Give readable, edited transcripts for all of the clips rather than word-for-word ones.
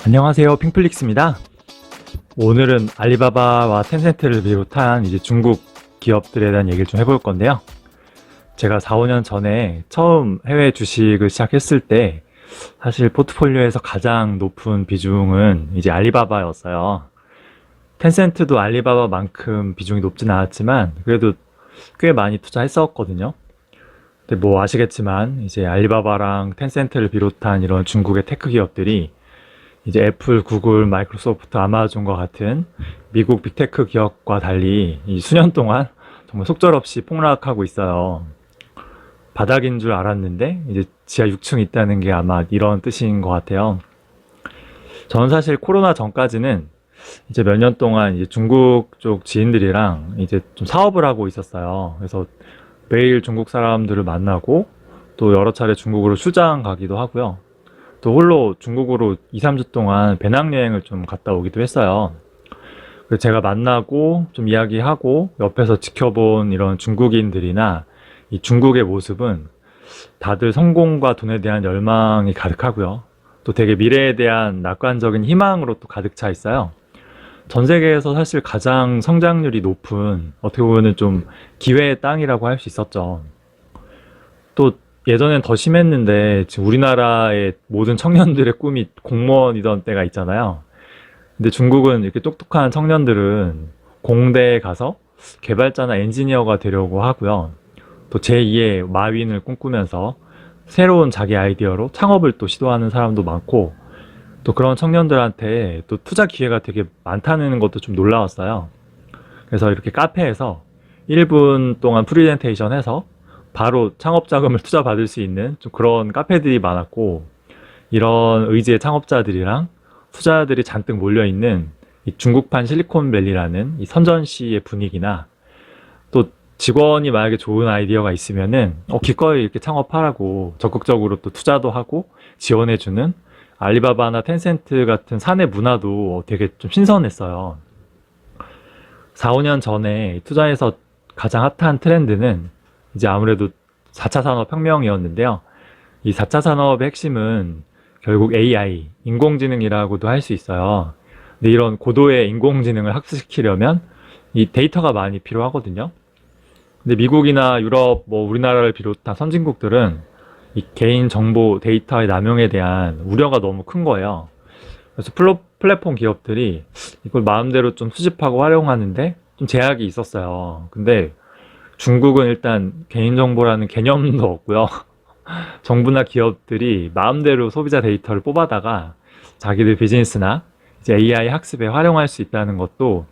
안녕하세요, 핑플릭스입니다. 오늘은 알리바바와 텐센트를 비롯한 이제 중국 기업들에 대한 얘기를 좀 해볼 건데요. 제가 4, 5년 전에 처음 해외 주식을 시작했을 때 사실 포트폴리오에서 가장 높은 비중은 이제 알리바바였어요. 텐센트도 알리바바만큼 비중이 높진 않았지만 그래도 꽤 많이 투자했었거든요. 근데 뭐 아시겠지만 이제 알리바바랑 텐센트를 비롯한 이런 중국의 테크 기업들이 이제 애플, 구글, 마이크로소프트, 아마존과 같은 미국 빅테크 기업과 달리 이 수년 동안 정말 속절없이 폭락하고 있어요. 바닥인 줄 알았는데 이제 지하 6층 있다는 게 아마 이런 뜻인 것 같아요. 저는 사실 코로나 전까지는 이제 몇 년 동안 이제 중국 쪽 지인들이랑 이제 좀 사업을 하고 있었어요. 그래서 매일 중국 사람들을 만나고 또 여러 차례 중국으로 출장 가기도 하고요. 또 홀로 중국으로 2, 3주 동안 배낭여행을 좀 갔다 오기도 했어요. 그래서 제가 만나고 좀 이야기하고 옆에서 지켜본 이런 중국인들이나 이 중국의 모습은 다들 성공과 돈에 대한 열망이 가득하고요. 또 되게 미래에 대한 낙관적인 희망으로 또 가득 차 있어요. 전 세계에서 사실 가장 성장률이 높은 어떻게 보면은 좀 기회의 땅이라고 할 수 있었죠. 또 예전엔 더 심했는데 지금 우리나라의 모든 청년들의 꿈이 공무원이던 때가 있잖아요. 근데 중국은 이렇게 똑똑한 청년들은 공대에 가서 개발자나 엔지니어가 되려고 하고요. 또 제2의 마윈을 꿈꾸면서 새로운 자기 아이디어로 창업을 또 시도하는 사람도 많고, 또 그런 청년들한테 또 투자 기회가 되게 많다는 것도 좀 놀라웠어요. 그래서 이렇게 카페에서 1분 동안 프리젠테이션 해서 바로 창업 자금을 투자 받을 수 있는 좀 그런 카페들이 많았고, 이런 의지의 창업자들이랑 투자자들이 잔뜩 몰려있는 이 중국판 실리콘밸리라는 이 선전시의 분위기나, 또 직원이 만약에 좋은 아이디어가 있으면은 기꺼이 이렇게 창업하라고 적극적으로 또 투자도 하고 지원해주는 알리바바나 텐센트 같은 사내 문화도 되게 좀 신선했어요. 4, 5년 전에 투자에서 가장 핫한 트렌드는 이제 아무래도 4차 산업혁명이었는데요. 이 4차 산업의 핵심은 결국 AI, 인공지능이라고도 할 수 있어요. 근데 이런 고도의 인공지능을 학습시키려면 이 데이터가 많이 필요하거든요. 근데 미국이나 유럽, 뭐 우리나라를 비롯한 선진국들은 이 개인 정보 데이터의 남용에 대한 우려가 너무 큰 거예요. 그래서 플랫폼 기업들이 이걸 마음대로 좀 수집하고 활용하는데 좀 제약이 있었어요. 근데 중국은 일단 개인정보라는 개념도 없고요. 정부나 기업들이 마음대로 소비자 데이터를 뽑아다가 자기들 비즈니스나 이제 AI 학습에 활용할 수 있다는 것도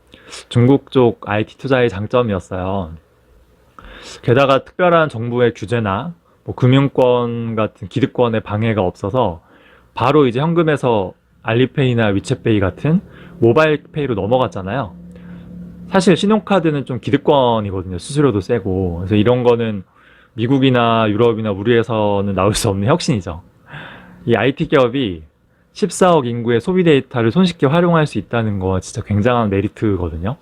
중국 쪽 IT 투자의 장점이었어요. 게다가 특별한 정부의 규제나 뭐 금융권 같은 기득권의 방해가 없어서 바로 이제 현금에서 알리페이나 위챗페이 같은 모바일 페이로 넘어갔잖아요. 사실 신용카드는 좀 기득권이거든요. 수수료도 세고. 그래서 이런 거는 미국이나 유럽이나 우리에서는 나올 수 없는 혁신이죠. 이 IT 기업이 14억 인구의 소비 데이터를 손쉽게 활용할 수 있다는 거 진짜 굉장한 메리트거든요.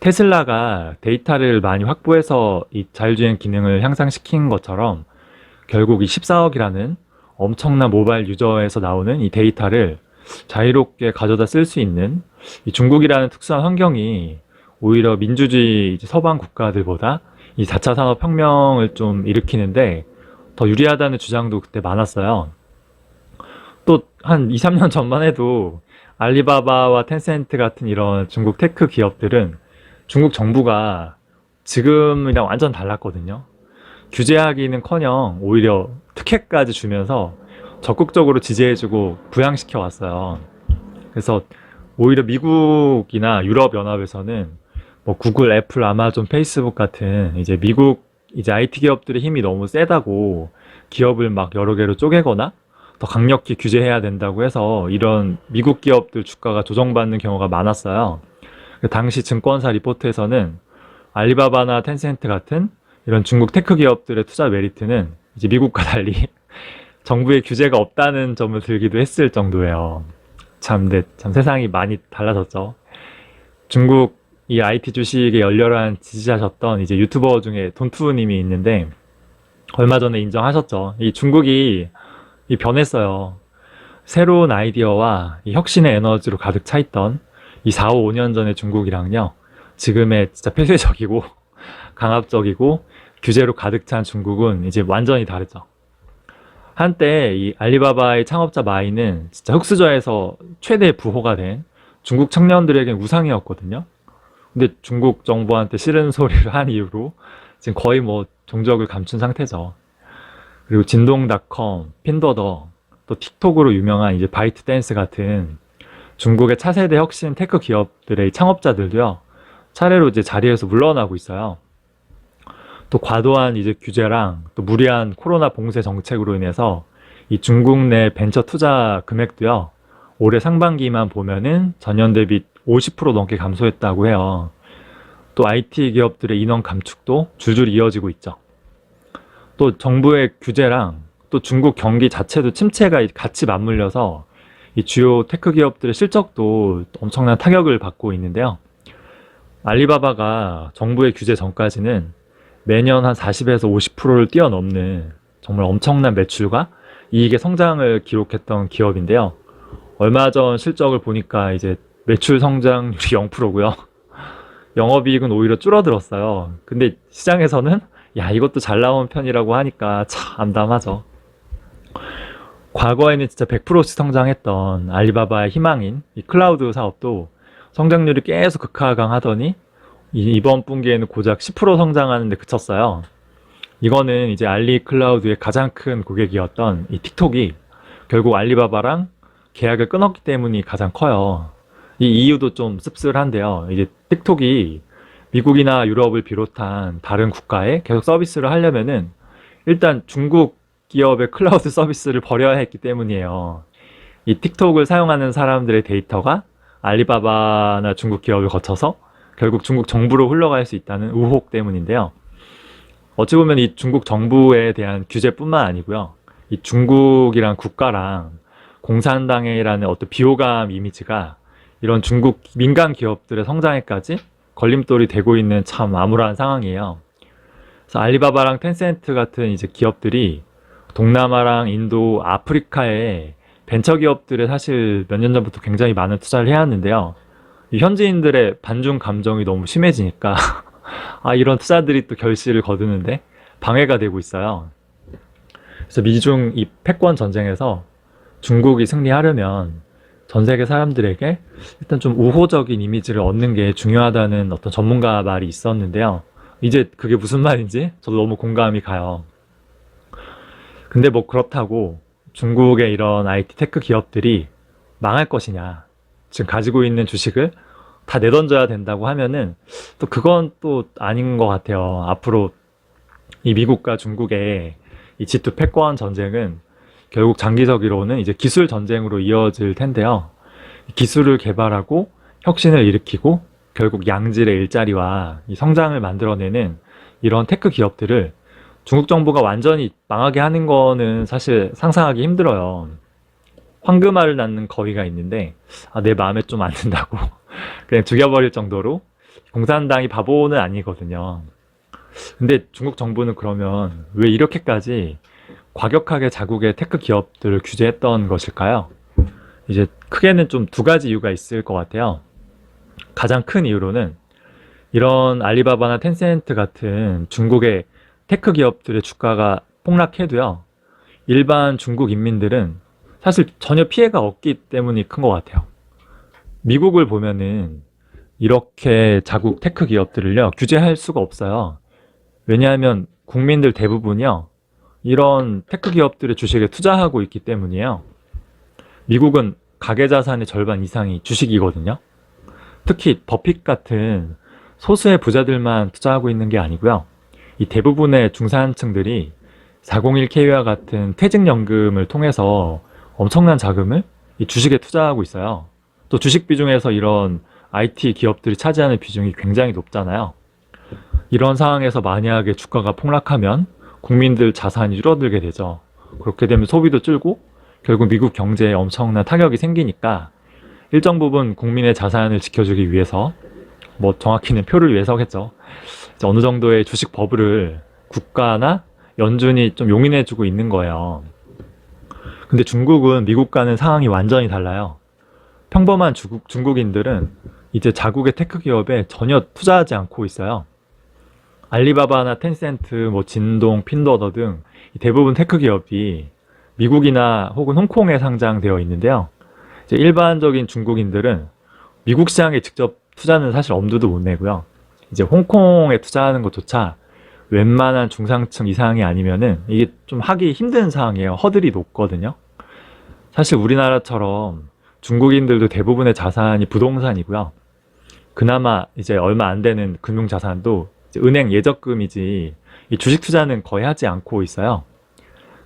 테슬라가 데이터를 많이 확보해서 이 자율주행 기능을 향상시킨 것처럼 결국 이 14억이라는 엄청난 모바일 유저에서 나오는 이 데이터를 자유롭게 가져다 쓸 수 있는 이 중국이라는 특수한 환경이 오히려 민주주의 서방 국가들보다 이 4차 산업혁명을 좀 일으키는데 더 유리하다는 주장도 그때 많았어요. 또 한 2, 3년 전만 해도 알리바바와 텐센트 같은 이런 중국 테크 기업들은 중국 정부가 지금이랑 완전 달랐거든요. 규제하기는커녕 오히려 특혜까지 주면서 적극적으로 지지해주고 부양시켜 왔어요. 그래서 오히려 미국이나 유럽 연합에서는 뭐 구글, 애플, 아마존, 페이스북 같은 이제 미국 이제 IT 기업들의 힘이 너무 세다고 기업을 막 여러 개로 쪼개거나 더 강력히 규제해야 된다고 해서 이런 미국 기업들 주가가 조정받는 경우가 많았어요. 당시 증권사 리포트에서는 알리바바나 텐센트 같은 이런 중국 테크 기업들의 투자 메리트는 이제 미국과 달리 정부의 규제가 없다는 점을 들기도 했을 정도예요. 참 세상이 많이 달라졌죠. 중국 이 IT 주식에 열렬한 지지자셨던 이제 유튜버 중에 돈투님이 있는데 얼마 전에 인정하셨죠. 이 중국이 변했어요. 새로운 아이디어와 이 혁신의 에너지로 가득 차 있던 이 4, 5년 전의 중국이랑요, 지금의 진짜 폐쇄적이고 강압적이고 규제로 가득 찬 중국은 이제 완전히 다르죠. 한때 이 알리바바의 창업자 마이는 진짜 흑수저에서 최대 부호가 된 중국 청년들에겐 우상이었거든요. 근데 중국 정부한테 싫은 소리를 한 이후로 지금 거의 뭐 종적을 감춘 상태죠. 그리고 진동닷컴, 핀더더, 또 틱톡으로 유명한 이제 바이트 댄스 같은 중국의 차세대 혁신 테크 기업들의 창업자들도요, 차례로 이제 자리에서 물러나고 있어요. 또 과도한 이제 규제랑 또 무리한 코로나 봉쇄 정책으로 인해서 이 중국 내 벤처 투자 금액도요, 올해 상반기만 보면은 전년 대비 50% 넘게 감소했다고 해요. 또 IT 기업들의 인원 감축도 줄줄 이어지고 있죠. 또 정부의 규제랑 또 중국 경기 자체도 침체가 같이 맞물려서 이 주요 테크 기업들의 실적도 엄청난 타격을 받고 있는데요. 알리바바가 정부의 규제 전까지는 매년 한 40에서 50%를 뛰어넘는 정말 엄청난 매출과 이익의 성장을 기록했던 기업인데요. 얼마 전 실적을 보니까 이제 매출 성장률이 0%고요. 영업이익은 오히려 줄어들었어요. 근데 시장에서는 야, 이것도 잘 나온 편이라고 하니까 참 암담하죠. 과거에는 진짜 100%씩 성장했던 알리바바의 희망인 이 클라우드 사업도 성장률이 계속 극하강하더니 이번 분기에는 고작 10% 성장하는데 그쳤어요. 이거는 이제 알리 클라우드의 가장 큰 고객이었던 이 틱톡이 결국 알리바바랑 계약을 끊었기 때문이 가장 커요. 이 이유도 좀 씁쓸한데요. 이제 틱톡이 미국이나 유럽을 비롯한 다른 국가에 계속 서비스를 하려면은 일단 중국 기업의 클라우드 서비스를 버려야 했기 때문이에요. 이 틱톡을 사용하는 사람들의 데이터가 알리바바나 중국 기업을 거쳐서 결국 중국 정부로 흘러갈 수 있다는 의혹 때문인데요. 어찌 보면 이 중국 정부에 대한 규제뿐만 아니고요. 이 중국이란 국가랑 공산당이라는 어떤 비호감 이미지가 이런 중국 민간 기업들의 성장에까지 걸림돌이 되고 있는 참 암울한 상황이에요. 그래서 알리바바랑 텐센트 같은 이제 기업들이 동남아랑 인도, 아프리카에 벤처 기업들에 사실 몇 년 전부터 굉장히 많은 투자를 해왔는데요. 이 현지인들의 반중 감정이 너무 심해지니까 아, 이런 투자들이 또 결실을 거두는데 방해가 되고 있어요. 그래서 미중 이 패권 전쟁에서 중국이 승리하려면 전 세계 사람들에게 일단 좀 우호적인 이미지를 얻는 게 중요하다는 어떤 전문가 말이 있었는데요. 이제 그게 무슨 말인지 저도 너무 공감이 가요. 근데 뭐 그렇다고 중국의 이런 IT 테크 기업들이 망할 것이냐, 지금 가지고 있는 주식을 다 내던져야 된다고 하면은 또 그건 또 아닌 것 같아요. 앞으로 이 미국과 중국의 이 G2 패권 전쟁은 결국 장기적으로는 이제 기술 전쟁으로 이어질 텐데요. 기술을 개발하고 혁신을 일으키고 결국 양질의 일자리와 이 성장을 만들어내는 이런 테크 기업들을 중국 정부가 완전히 망하게 하는 거는 사실 상상하기 힘들어요. 황금알을 낳는 거위가 있는데 내 마음에 좀 안 든다고 그냥 죽여버릴 정도로 공산당이 바보는 아니거든요. 근데 중국 정부는 그러면 왜 이렇게까지 과격하게 자국의 테크 기업들을 규제했던 것일까요? 이제 크게는 좀 두 가지 이유가 있을 것 같아요. 가장 큰 이유로는 이런 알리바바나 텐센트 같은 중국의 테크 기업들의 주가가 폭락해도요, 일반 중국 인민들은 사실 전혀 피해가 없기 때문이 큰 것 같아요. 미국을 보면은 이렇게 자국 테크 기업들을요, 규제할 수가 없어요. 왜냐하면 국민들 대부분이요, 이런 테크 기업들의 주식에 투자하고 있기 때문이에요. 미국은 가계자산의 절반 이상이 주식이거든요. 특히 버핏 같은 소수의 부자들만 투자하고 있는 게 아니고요. 이 대부분의 중산층들이 401k와 같은 퇴직연금을 통해서 엄청난 자금을 이 주식에 투자하고 있어요. 또 주식 비중에서 이런 IT 기업들이 차지하는 비중이 굉장히 높잖아요. 이런 상황에서 만약에 주가가 폭락하면 국민들 자산이 줄어들게 되죠. 그렇게 되면 소비도 줄고 결국 미국 경제에 엄청난 타격이 생기니까 일정 부분 국민의 자산을 지켜주기 위해서, 뭐 정확히는 표를 위해서겠죠, 이제 어느 정도의 주식 버블을 국가나 연준이 좀 용인해주고 있는 거예요. 근데 중국은 미국과는 상황이 완전히 달라요. 평범한 중국인들은 이제 자국의 테크 기업에 전혀 투자하지 않고 있어요. 알리바바나 텐센트, 뭐 진동, 핀더더 등 대부분 테크 기업이 미국이나 혹은 홍콩에 상장되어 있는데요. 이제 일반적인 중국인들은 미국 시장에 직접 투자는 사실 엄두도 못 내고요. 이제 홍콩에 투자하는 것조차 웬만한 중상층 이상이 아니면은 이게 좀 하기 힘든 상황이에요. 허들이 높거든요. 사실 우리나라처럼 중국인들도 대부분의 자산이 부동산이고요. 그나마 이제 얼마 안 되는 금융 자산도 이제 은행 예적금이지 이 주식 투자는 거의 하지 않고 있어요.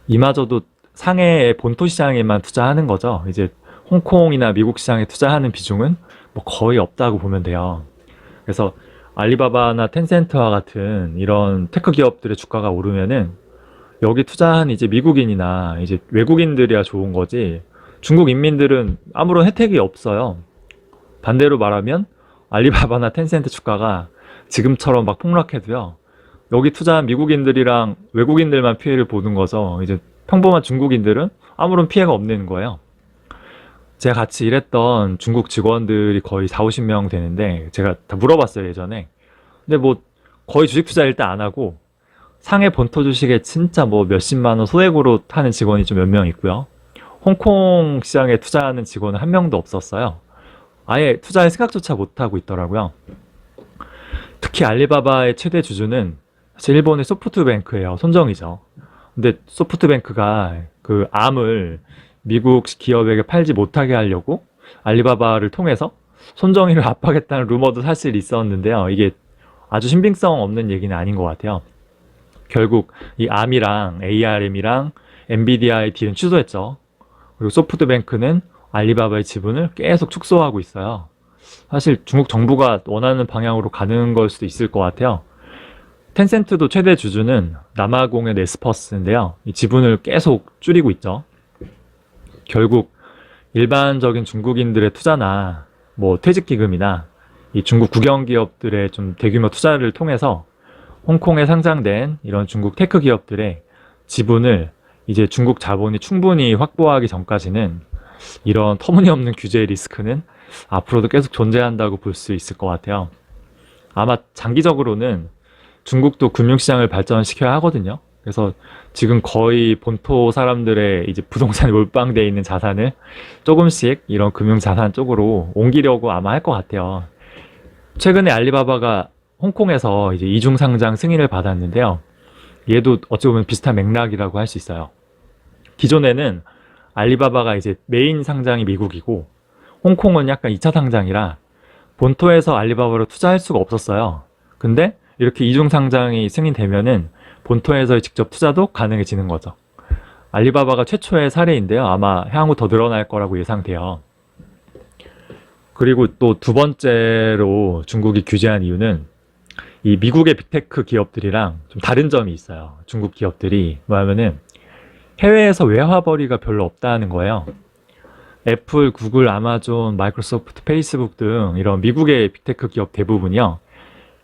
이마저도 상해의 본토 시장에만 투자하는 거죠. 이제 홍콩이나 미국 시장에 투자하는 비중은 뭐 거의 없다고 보면 돼요. 그래서 알리바바나 텐센트와 같은 이런 테크 기업들의 주가가 오르면은 여기 투자한 이제 미국인이나 이제 외국인들이야 좋은 거지 중국 인민들은 아무런 혜택이 없어요. 반대로 말하면 알리바바나 텐센트 주가가 지금처럼 막 폭락해도요. 여기 투자한 미국인들이랑 외국인들만 피해를 보는 거죠. 이제 평범한 중국인들은 아무런 피해가 없는 거예요. 제가 같이 일했던 중국 직원들이 거의 4, 50명 되는데 제가 다 물어봤어요, 예전에. 근데 뭐 거의 주식 투자 일단 안 하고 상해 본토 주식에 진짜 뭐 몇십만 원 소액으로 하는 직원이 좀 몇 명 있고요. 홍콩 시장에 투자하는 직원은 한 명도 없었어요. 아예 투자할 생각조차 못 하고 있더라고요. 특히 알리바바의 최대 주주는 사실 일본의 소프트뱅크예요. 손정이죠. 근데 소프트뱅크가 그 암을 미국 기업에게 팔지 못하게 하려고 알리바바를 통해서 손정이를 압박했다는 루머도 사실 있었는데요. 이게 아주 신빙성 없는 얘기는 아닌 것 같아요. 결국 이 암이랑 ARM이랑 엔비디아의 딜은 취소했죠. 그리고 소프트뱅크는 알리바바의 지분을 계속 축소하고 있어요. 사실 중국 정부가 원하는 방향으로 가는 걸 수도 있을 것 같아요. 텐센트도 최대 주주는 남아공의 네스퍼스인데요. 이 지분을 계속 줄이고 있죠. 결국 일반적인 중국인들의 투자나 뭐 퇴직기금이나 이 중국 국영기업들의 좀 대규모 투자를 통해서 홍콩에 상장된 이런 중국 테크 기업들의 지분을 이제 중국 자본이 충분히 확보하기 전까지는 이런 터무니없는 규제 리스크는 앞으로도 계속 존재한다고 볼 수 있을 것 같아요. 아마 장기적으로는 중국도 금융시장을 발전시켜야 하거든요. 그래서 지금 거의 본토 사람들의 이제 부동산에 몰빵되어 있는 자산을 조금씩 이런 금융자산 쪽으로 옮기려고 아마 할 것 같아요. 최근에 알리바바가 홍콩에서 이제 이중 상장 승인을 받았는데요. 얘도 어찌 보면 비슷한 맥락이라고 할 수 있어요. 기존에는 알리바바가 이제 메인 상장이 미국이고 홍콩은 약간 2차 상장이라 본토에서 알리바바로 투자할 수가 없었어요. 근데 이렇게 이중 상장이 승인되면은 본토에서의 직접 투자도 가능해지는 거죠. 알리바바가 최초의 사례인데요. 아마 향후 더 늘어날 거라고 예상돼요. 그리고 또 두 번째로 중국이 규제한 이유는 이 미국의 빅테크 기업들이랑 좀 다른 점이 있어요. 중국 기업들이 뭐냐면은 해외에서 외화벌이가 별로 없다는 거예요. 애플, 구글, 아마존, 마이크로소프트, 페이스북 등 이런 미국의 빅테크 기업 대부분이요.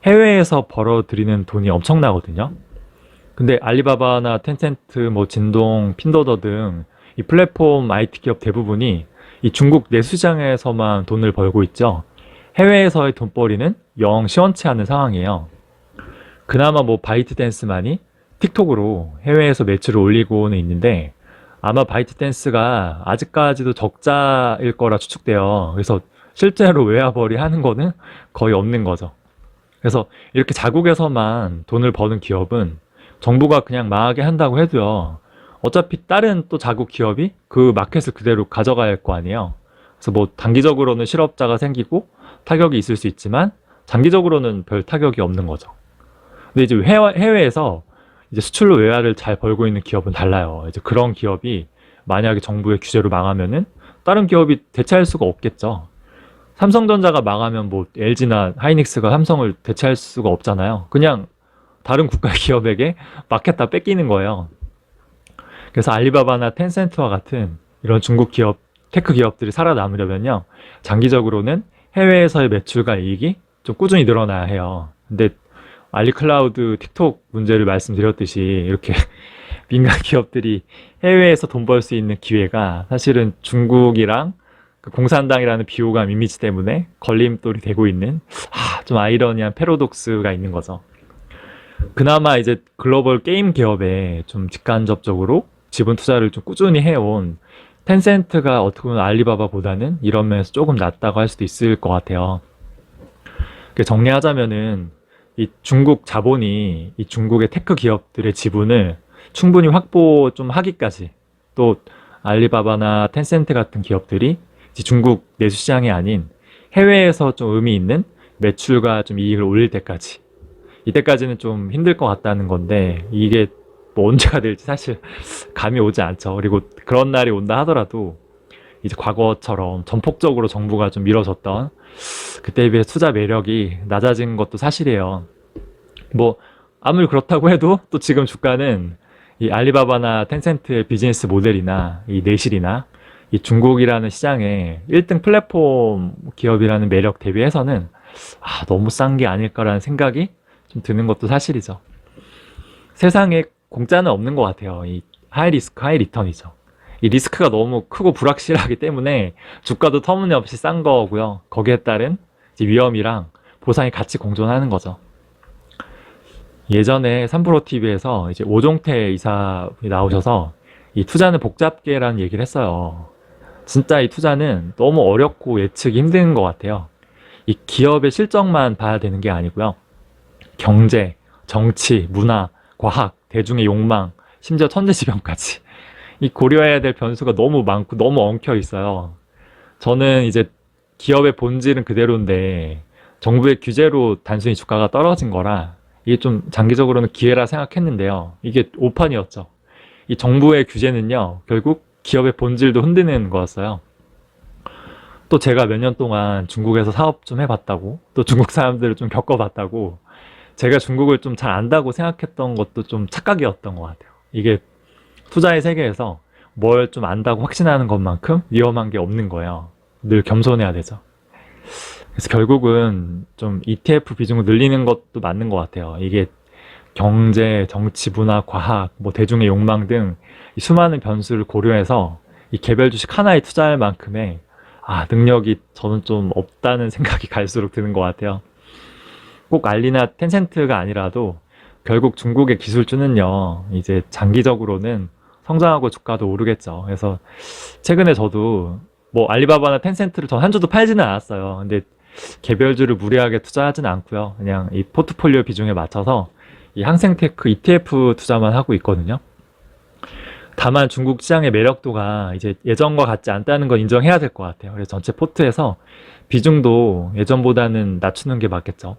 해외에서 벌어들이는 돈이 엄청나거든요. 근데 알리바바나 텐센트, 뭐 진동, 핀더더 등 이 플랫폼 IT 기업 대부분이 이 중국 내수시장에서만 돈을 벌고 있죠. 해외에서의 돈벌이는 영 시원치 않은 상황이에요. 그나마 뭐 바이트댄스만이 틱톡으로 해외에서 매출을 올리고는 있는데 아마 바이트댄스가 아직까지도 적자일 거라 추측돼요. 그래서 실제로 외화벌이 하는 거는 거의 없는 거죠. 그래서 이렇게 자국에서만 돈을 버는 기업은 정부가 그냥 망하게 한다고 해도요. 어차피 다른 또 자국 기업이 그 마켓을 그대로 가져갈 거 아니에요. 그래서 뭐 단기적으로는 실업자가 생기고 타격이 있을 수 있지만 장기적으로는 별 타격이 없는 거죠. 근데 이제 해외에서 이제 수출로 외화를 잘 벌고 있는 기업은 달라요. 이제 그런 기업이 만약에 정부의 규제로 망하면은 다른 기업이 대체할 수가 없겠죠. 삼성전자가 망하면 뭐 LG나 하이닉스가 삼성을 대체할 수가 없잖아요. 그냥 다른 국가 기업에게 맡겼다 뺏기는 거예요. 그래서 알리바바나 텐센트와 같은 이런 중국 기업, 테크 기업들이 살아남으려면요. 장기적으로는 해외에서의 매출과 이익이 좀 꾸준히 늘어나야 해요. 근데 알리클라우드, 틱톡 문제를 말씀드렸듯이 이렇게 민간 기업들이 해외에서 돈 벌 수 있는 기회가 사실은 중국이랑 그 공산당이라는 비호감 이미지 때문에 걸림돌이 되고 있는 좀 아이러니한 패러독스가 있는 거죠. 그나마 이제 글로벌 게임 기업에 좀 직간접적으로 지분 투자를 좀 꾸준히 해온 텐센트가 어떻게 보면 알리바바보다는 이런 면에서 조금 낫다고 할 수도 있을 것 같아요. 정리하자면은 이 중국 자본이 이 중국의 테크 기업들의 지분을 충분히 확보 좀 하기까지, 또 알리바바나 텐센트 같은 기업들이 이제 중국 내수 시장이 아닌 해외에서 좀 의미 있는 매출과 좀 이익을 올릴 때까지, 이때까지는 좀 힘들 것 같다는 건데, 이게 뭐 언제가 될지 사실 감이 오지 않죠. 그리고 그런 날이 온다 하더라도 이제 과거처럼 전폭적으로 정부가 좀 밀어줬던 그때에 비해 투자 매력이 낮아진 것도 사실이에요. 뭐 아무리 그렇다고 해도 또 지금 주가는 이 알리바바나 텐센트의 비즈니스 모델이나 이 내실이나 이 중국이라는 시장의 1등 플랫폼 기업이라는 매력 대비해서는 너무 싼 게 아닐까라는 생각이 좀 드는 것도 사실이죠. 세상에 공짜는 없는 것 같아요. 이 하이 리스크, 하이 리턴이죠. 이 리스크가 너무 크고 불확실하기 때문에 주가도 터무니없이 싼 거고요. 거기에 따른 이제 위험이랑 보상이 같이 공존하는 거죠. 예전에 삼프로TV에서 이제 오종태 이사분이 나오셔서 이 투자는 복잡계라는 얘기를 했어요. 진짜 이 투자는 너무 어렵고 예측이 힘든 것 같아요. 이 기업의 실적만 봐야 되는 게 아니고요. 경제, 정치, 문화, 과학, 대중의 욕망, 심지어 천재지변까지 이 고려해야 될 변수가 너무 많고 너무 엉켜 있어요. 저는 이제 기업의 본질은 그대로인데 정부의 규제로 단순히 주가가 떨어진 거라 이게 좀 장기적으로는 기회라 생각했는데요. 이게 오판이었죠. 이 정부의 규제는요, 결국 기업의 본질도 흔드는 거였어요. 또 제가 몇 년 동안 중국에서 사업 좀 해봤다고, 또 중국 사람들을 좀 겪어봤다고, 제가 중국을 좀 잘 안다고 생각했던 것도 좀 착각이었던 것 같아요. 이게 투자의 세계에서 뭘 좀 안다고 확신하는 것만큼 위험한 게 없는 거예요. 늘 겸손해야 되죠. 그래서 결국은 좀 ETF 비중을 늘리는 것도 맞는 것 같아요. 이게 경제, 정치, 문화, 과학, 뭐 대중의 욕망 등 이 수많은 변수를 고려해서 이 개별 주식 하나에 투자할 만큼의 능력이 저는 좀 없다는 생각이 갈수록 드는 것 같아요. 꼭 알리나 텐센트가 아니라도 결국 중국의 기술주는요, 이제 장기적으로는 성장하고 주가도 오르겠죠. 그래서 최근에 저도 뭐 알리바바나 텐센트를 전 한 주도 팔지는 않았어요. 근데 개별주를 무리하게 투자하지는 않고요. 그냥 이 포트폴리오 비중에 맞춰서 이 항생테크 ETF 투자만 하고 있거든요. 다만 중국 시장의 매력도가 이제 예전과 같지 않다는 건 인정해야 될 것 같아요. 그래서 전체 포트에서 비중도 예전보다는 낮추는 게 맞겠죠.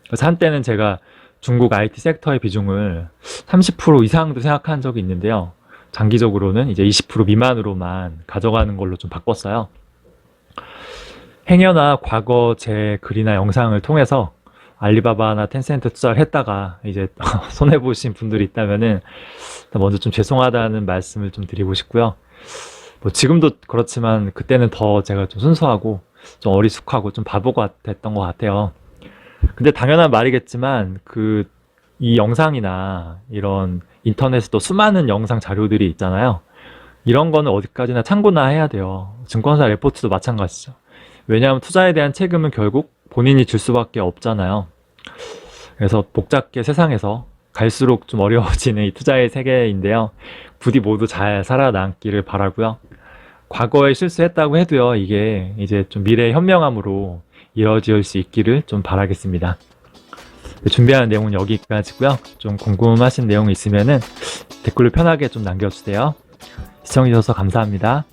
그래서 한때는 제가 중국 IT 섹터의 비중을 30% 이상도 생각한 적이 있는데요. 장기적으로는 이제 20% 미만으로만 가져가는 걸로 좀 바꿨어요. 행여나 과거 제 글이나 영상을 통해서 알리바바나 텐센트 투자를 했다가 이제 손해보신 분들이 있다면은 먼저 좀 죄송하다는 말씀을 좀 드리고 싶고요. 뭐 지금도 그렇지만 그때는 더 제가 좀 순수하고 좀 어리숙하고 좀 바보 같았던 것 같아요. 근데 당연한 말이겠지만 이 영상이나 이런 인터넷에도 수많은 영상 자료들이 있잖아요. 이런 거는 어디까지나 참고나 해야 돼요. 증권사 레포트도 마찬가지죠. 왜냐하면 투자에 대한 책임은 결국 본인이 질 수밖에 없잖아요. 그래서 복잡계 세상에서 갈수록 좀 어려워지는 이 투자의 세계인데요. 부디 모두 잘 살아남기를 바라고요. 과거에 실수했다고 해도요, 이게 이제 좀 미래의 현명함으로 이루어질 수 있기를 좀 바라겠습니다. 준비한 내용은 여기까지고요. 좀 궁금하신 내용이 있으면은 댓글로 편하게 좀 남겨주세요. 시청해주셔서 감사합니다.